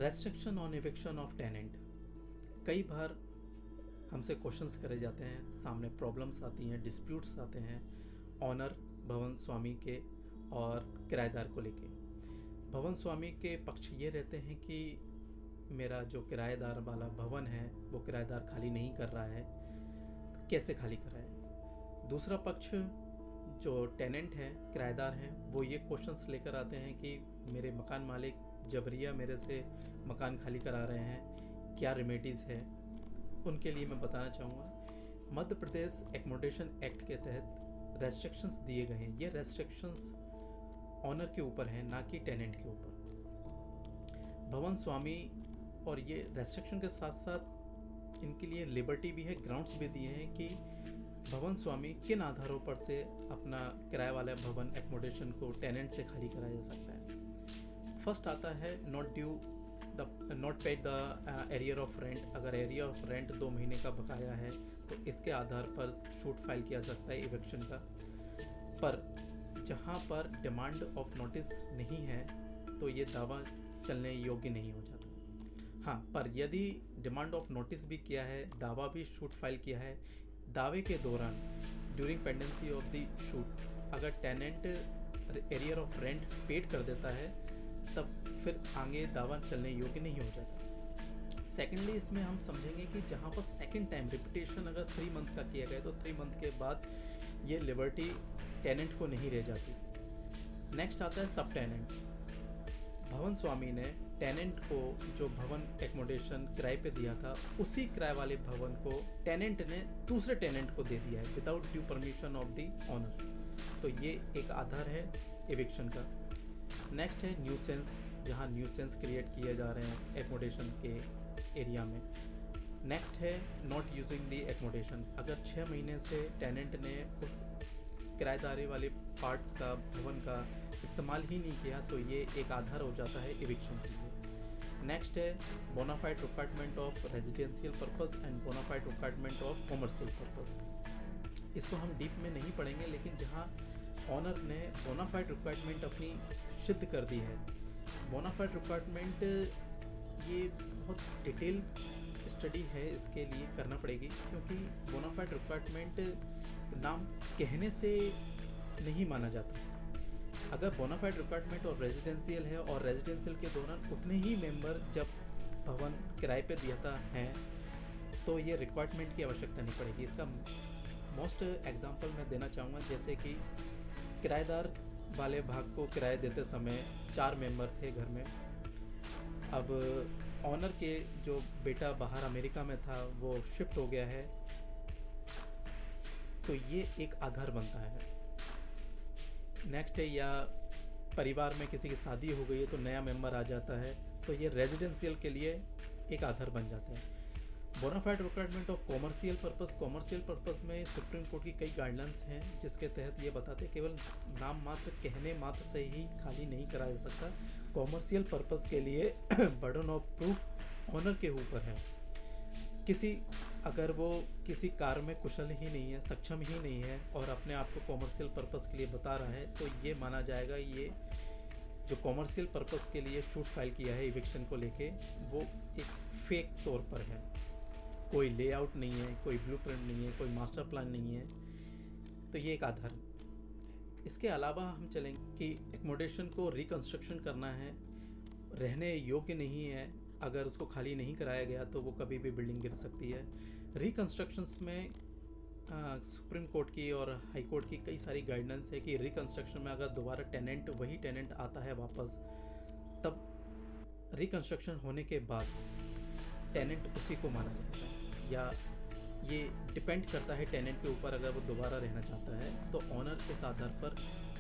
Restriction on eviction of tenant. कई बार हमसे क्वेश्चंस करे जाते हैं, सामने प्रॉब्लम्स आती हैं, डिस्प्यूट्स आते हैं ऑनर भवन स्वामी के और किराएदार को लेके। भवन स्वामी के पक्ष ये रहते हैं कि मेरा जो किराएदार वाला भवन है वो किराएदार खाली नहीं कर रहा है, तो कैसे खाली कराए। दूसरा पक्ष जो टेनेंट हैं, किराएदार हैं, वो ये क्वेश्चंस लेकर आते हैं कि मेरे मकान मालिक जबरिया मेरे से मकान खाली करा रहे हैं, क्या रेमेडीज़ है। उनके लिए मैं बताना चाहूँगा, मध्य प्रदेश एकोमोडेशन एक्ट के तहत रेस्ट्रिक्शंस दिए गए हैं। ये रेस्ट्रिक्शंस ऑनर के ऊपर हैं, ना कि टेनेंट के ऊपर। भवन स्वामी और ये रेस्ट्रिक्शन के साथ साथ इनके लिए लिबर्टी भी है, ग्राउंड्स भी दिए हैं कि भवन स्वामी किन आधारों पर से अपना किराए वाला भवन एकोमोडेशन को टेनेंट से खाली कराया जा सकता है। फर्स्ट आता है not paid the arrear of rent. अगर एरियर ऑफ रेंट 2 महीने का बकाया है तो इसके आधार पर शूट फाइल किया सकता है इविक्शन का। पर जहाँ पर डिमांड ऑफ नोटिस नहीं है तो ये दावा चलने योग्य नहीं हो जाता। हाँ, पर यदि डिमांड ऑफ नोटिस भी किया है, दावा भी शूट फाइल किया है, दावे के दौरान during pendency of the suit अगर tenant arrear of rent paid कर देता है तब फिर आगे दावा चलने योग्य नहीं हो जाता। सेकेंडली इसमें हम समझेंगे कि जहाँ पर सेकेंड टाइम रिपीटेशन अगर 3 मंथ का किया गया तो 3 मंथ के बाद ये लिबर्टी टेनेंट को नहीं रह जाती। नेक्स्ट आता है सब टेनेंट। भवन स्वामी ने टेनेंट को जो भवन एकोमोडेशन किराए पे दिया था उसी किराए वाले भवन को टेनेंट ने दूसरे टेनेंट को दे दिया है without due permission of the owner. तो ये एक आधार है एविक्शन का। नेक्स्ट है न्यूसेंस, जहाँ न्यूसेंस क्रिएट किए जा रहे हैं एकोमोडेशन के एरिया में। नेक्स्ट है नॉट यूजिंग द एकोमोडेशन। अगर 6 महीने से टेनेंट ने उस किराएदारी वाले पार्ट्स का भवन का इस्तेमाल ही नहीं किया तो ये एक आधार हो जाता है इविक्शन के लिए। नेक्स्ट है bonafide requirement of residential purpose and bonafide requirement of commercial purpose. इसको हम डीप में नहीं पढ़ेंगे, लेकिन जहाँ ऑनर ने बोनाफाइड रिक्वायरमेंट अपनी सिद्ध कर दी है। बोनाफाइड रिक्वायरमेंट ये बहुत डिटेल स्टडी है, इसके लिए करना पड़ेगी, क्योंकि बोनाफाइड रिक्वायरमेंट नाम कहने से नहीं माना जाता। अगर बोनाफाइड रिक्वायरमेंट और रेजिडेंशियल है और रेजिडेंशियल के दौरान उतने ही मेंबर जब भवन किराए पे दिया था हैं तो ये रिक्वायरमेंट की आवश्यकता नहीं पड़ेगी। इसका मोस्ट एग्जांपल मैं देना चाहूँगा, जैसे कि किराएदार वाले भाग को किराए देते समय 4 मेंबर थे घर में। अब ऑनर के जो बेटा बाहर अमेरिका में था वो शिफ्ट हो गया है, तो ये एक आधार बनता है। नेक्स्ट है, या परिवार में किसी की शादी हो गई है तो नया मेंबर आ जाता है, तो ये रेजिडेंशियल के लिए एक आधार बन जाता है। Bonafide requirement of commercial purpose. Commercial purpose में सुप्रीम कोर्ट की कई गाइडलाइंस हैं जिसके तहत ये बताते हैं केवल नाम मात्र कहने मात्र से ही खाली नहीं कराया जा सकता। कॉमर्शियल पर्पस के लिए बर्डन ऑफ प्रूफ ऑनर के ऊपर है। अगर वो किसी कार्य में कुशल ही नहीं है, सक्षम ही नहीं है और अपने आप को कॉमर्शियल पर्पस के लिए बता रहा है, तो ये माना जाएगा ये जो कॉमर्शियल पर्पस के लिए शूट फाइल किया है इविक्शन को लेके वो एक फेक तौर पर है। कोई लेआउट नहीं है, कोई ब्लूप्रिंट नहीं है, कोई मास्टर प्लान नहीं है, तो ये एक आधार। इसके अलावा हम चलेंगे कि एकोमोडेशन को रिकंस्ट्रक्शन करना है, रहने योग्य नहीं है, अगर उसको खाली नहीं कराया गया तो वो कभी भी बिल्डिंग गिर सकती है। रिकंस्ट्रक्शंस में सुप्रीम कोर्ट की और हाई कोर्ट की कई सारी गाइडेंस है कि रिकंस्ट्रक्शन में अगर दोबारा वही टेनेंट आता है वापस, तब रिकंस्ट्रक्शन होने के बाद टेनेंट उसी को माना जाएगा, या ये डिपेंड करता है टेनेंट के ऊपर। अगर वो दोबारा रहना चाहता है तो ऑनर इस आधार पर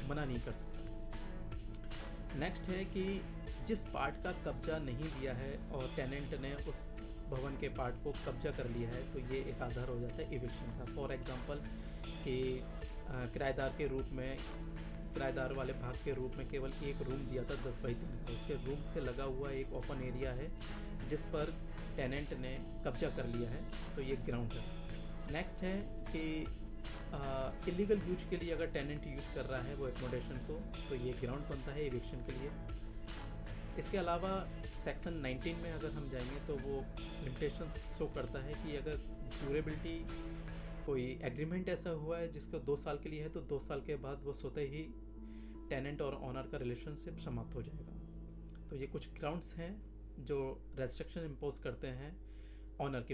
मना नहीं कर सकता। नेक्स्ट है कि जिस पार्ट का कब्जा नहीं दिया है और टेनेंट ने उस भवन के पार्ट को कब्जा कर लिया है, तो ये एक आधार हो जाता है इविक्शन का। फॉर एग्जांपल कि किराएदार के रूप में, किराएदार वाले भाग के रूप में केवल एक रूम दिया था 10 बाई 3 का, उसके रूम से लगा हुआ एक ओपन एरिया है जिस पर टेनेंट ने कब्जा कर लिया है, तो ये ग्राउंड है। नेक्स्ट है कि इलीगल यूज के लिए अगर टेनेंट यूज कर रहा है वो एकोमोडेशन को, तो ये ग्राउंड बनता है एविक्शन के लिए। इसके अलावा सेक्शन 19 में अगर हम जाएंगे तो वो लिमिटेशंस शो करता है कि अगर ड्यूरेबिलिटी कोई एग्रीमेंट ऐसा हुआ है जिसको 2 साल के लिए है तो 2 साल के बाद वो स्वतः ही टेनेंट और ऑनर का रिलेशनशिप समाप्त हो जाएगा। तो ये कुछ ग्राउंड्स हैं जो रेस्ट्रिक्शन इम्पोज करते हैं ऑनर के